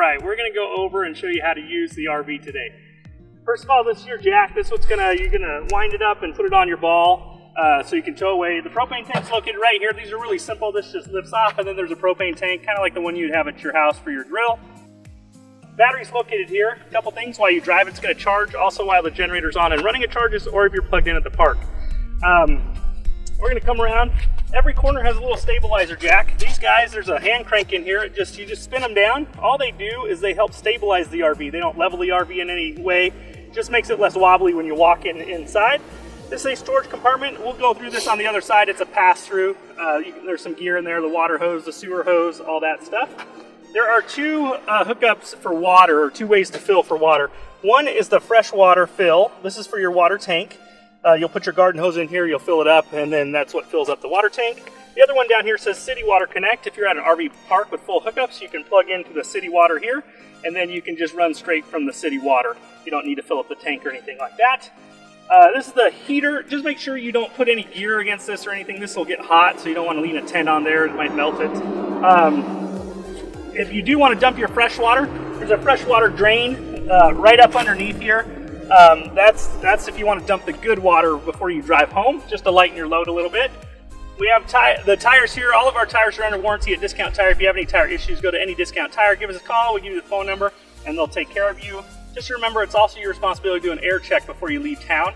right, we're going to go over and show you how to use the RV today. First of all, this is your jack. This is what's you're gonna wind it up and put it on your ball so you can tow away. The propane tank's located right here. These are really simple. This just lifts off, and then there's a propane tank, kind of like the one you'd have at your house for your grill. Battery's located here. A couple things while you drive, it's gonna charge. Also while the generator's on and running, it charges, or if you're plugged in at the park. We're gonna come around. Every corner has a little stabilizer jack. These guys, there's a hand crank in here. You just spin them down. All they do is they help stabilize the RV. They don't level the RV in any way. Just makes it less wobbly when you walk inside. This is a storage compartment. We'll go through this on the other side. It's a pass-through. There's some gear in there, the water hose, the sewer hose, all that stuff. There are two hookups for water, or two ways to fill for water. One is the freshwater fill. This is for your water tank. You'll put your garden hose in here, you'll fill it up, and then that's what fills up the water tank. The other one down here says City Water Connect. If you're at an RV park with full hookups, you can plug into the city water here, and then you can just run straight from the city water. You don't need to fill up the tank or anything like that. This is the heater. Just make sure you don't put any gear against this or anything. This will get hot, so you don't want to lean a tent on there. It might melt it. If you do want to dump your fresh water, there's a freshwater drain right up underneath here. That's if you want to dump the good water before you drive home, just to lighten your load a little bit. We have the tires here. All of our tires are under warranty at Discount Tire. If you have any tire issues, go to any Discount Tire, give us a call, we'll give you the phone number, and they'll take care of you. Just remember, it's also your responsibility to do an air check before you leave town.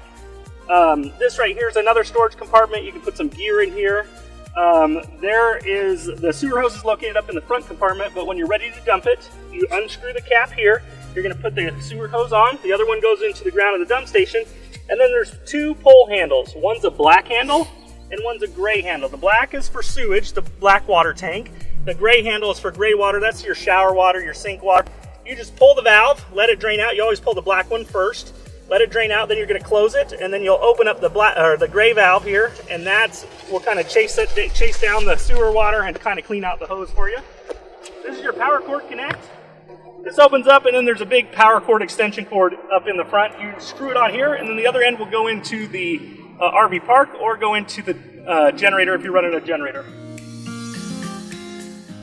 This right here is another storage compartment. You can put some gear in here. There is the sewer hose is located up in the front compartment, but when you're ready to dump it, you unscrew the cap here. You're going to put the sewer hose on. The other one goes into the ground of the dump station. And then there's two pole handles. One's a black handle and one's a gray handle. The black is for sewage, the black water tank. The gray handle is for gray water. That's your shower water, your sink water. You just pull the valve, let it drain out. You always pull the black one first. Let it drain out, then you're going to close it, and then you'll open up the gray valve here, and that will kind of chase down the sewer water and kind of clean out the hose for you. This is your power cord connect. This opens up, and then there's a big power cord extension cord up in the front. You screw it on here, and then the other end will go into the RV park or go into the generator if you're running a generator.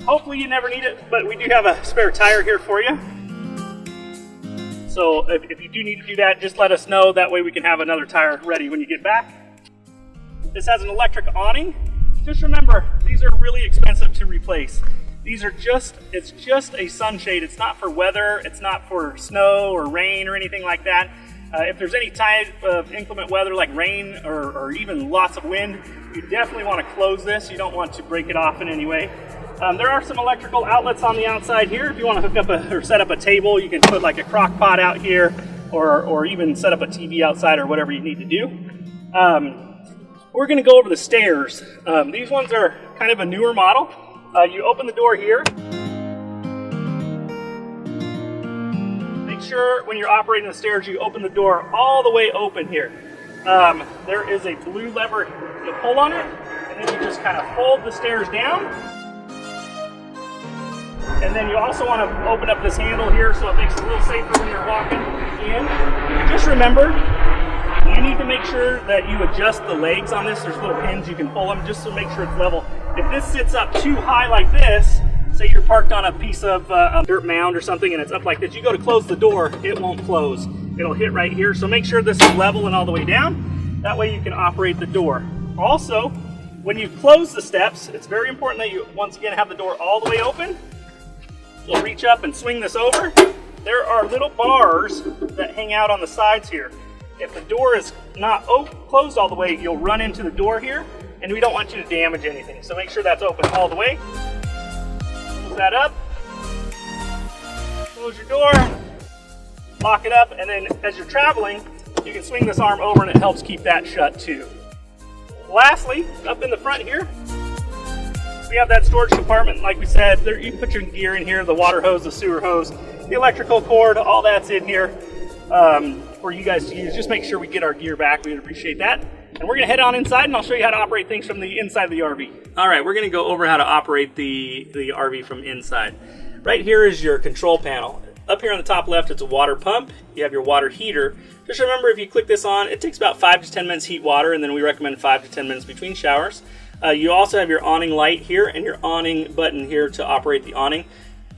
Hopefully you never need it, but we do have a spare tire here for you. So if you do need to do that, just let us know. That way we can have another tire ready when you get back. This has an electric awning. Just remember, these are really expensive to replace. It's just a sunshade. It's not for weather. It's not for snow or rain or anything like that. If there's any type of inclement weather like rain or even lots of wind, you definitely want to close this. You don't want to break it off in any way. There are some electrical outlets on the outside here. If you want to hook up or set up a table, you can put like a crock pot out here or even set up a TV outside or whatever you need to do. We're going to go over the stairs. These ones are kind of a newer model. You open the door here. Make sure when you're operating the stairs, you open the door all the way open here. There is a blue lever. You pull on it, and then you just kind of fold the stairs down. And then you also want to open up this handle here so it makes it a little safer when you're walking in. Just remember, you need to make sure that you adjust the legs on this. There's little pins, you can pull them just to make sure it's level. If this sits up too high like this, say you're parked on a piece of a dirt mound or something and it's up like this, you go to close the door, it won't close. It'll hit right here. So make sure this is level and all the way down. That way you can operate the door. Also, when you close the steps, it's very important that you, once again, have the door all the way open. You'll reach up and swing this over. There are little bars that hang out on the sides here. If the door is not closed all the way, you'll run into the door here, and we don't want you to damage anything. So make sure that's open all the way. Close that up. Close your door. Lock it up, and then as you're traveling, you can swing this arm over and it helps keep that shut too. Lastly, up in the front here, we have that storage compartment. Like we said, you can put your gear in here, the water hose, the sewer hose, the electrical cord, all that's in here for you guys to use. Just make sure we get our gear back. We would appreciate that. And we're going to head on inside, and I'll show you how to operate things from the inside of the RV. All right, we're going to go over how to operate the RV from inside. Right here is your control panel. Up here on the top left, it's a water pump. You have your water heater. Just remember, if you click this on, it takes about 5 to 10 minutes to heat water, and then we recommend 5 to 10 minutes between showers. You also have your awning light here and your awning button here to operate the awning.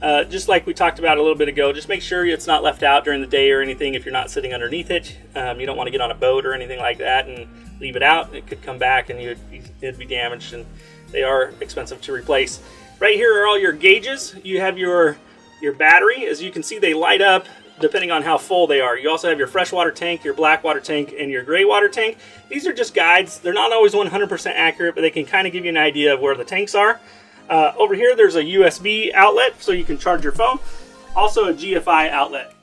Just like we talked about a little bit ago, just make sure it's not left out during the day or anything if you're not sitting underneath it. You don't want to get on a boat or anything like that and leave it out. It could come back and it'd be damaged, and they are expensive to replace. Right here are all your gauges. You have your battery. As you can see, they light up depending on how full they are. You also have your freshwater tank, your black water tank, and your gray water tank. These are just guides. They're not always 100% accurate, but they can kind of give you an idea of where the tanks are. Over here, there's a USB outlet so you can charge your phone. Also a GFI outlet.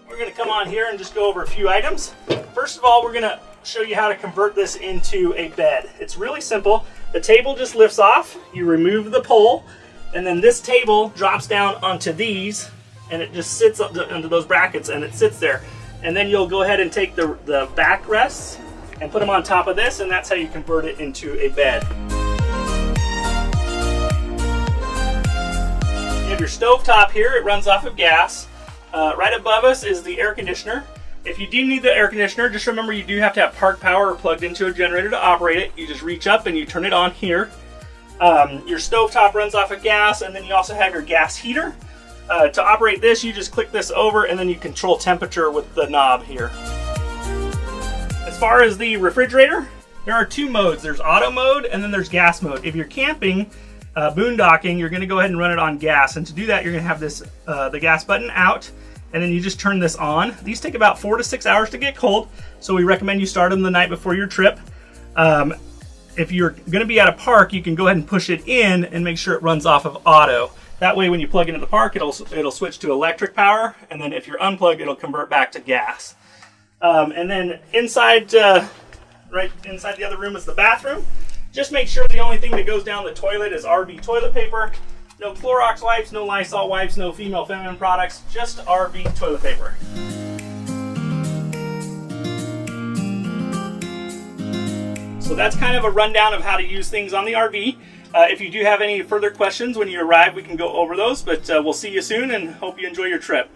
We're going to come on here and just go over a few items. First of all, we're going to show you how to convert this into a bed. It's really simple. The table just lifts off. You remove the pole, and then this table drops down onto these, and it just sits up under those brackets, and it sits there. And then you'll go ahead and take the back rests and put them on top of this, and that's how you convert it into a bed. You have your stove top here. It runs off of gas. Right above us is the air conditioner. If you do need the air conditioner, just remember you do have to have park power plugged into a generator to operate it. You just reach up and you turn it on here. Your stove top runs off of gas, and then you also have your gas heater. To operate this, you just click this over, and then you control temperature with the knob here. As far as the refrigerator, there are two modes. There's auto mode, and then there's gas mode. If you're camping, boondocking, you're going to go ahead and run it on gas, and to do that, you're going to have this the gas button out, and then you just turn this on. These take about 4 to 6 hours to get cold, so we recommend you start them the night before your trip. If you're going to be at a park, you can go ahead and push it in and make sure it runs off of auto. That way, when you plug into the park, it'll switch to electric power, and then if you're unplugged, it'll convert back to gas. And then inside, right inside the other room is the bathroom. Just make sure the only thing that goes down the toilet is RV toilet paper. No Clorox wipes, no Lysol wipes, no female feminine products, just RV toilet paper. So that's kind of a rundown of how to use things on the RV. If you do have any further questions when you arrive, we can go over those, but we'll see you soon and hope you enjoy your trip.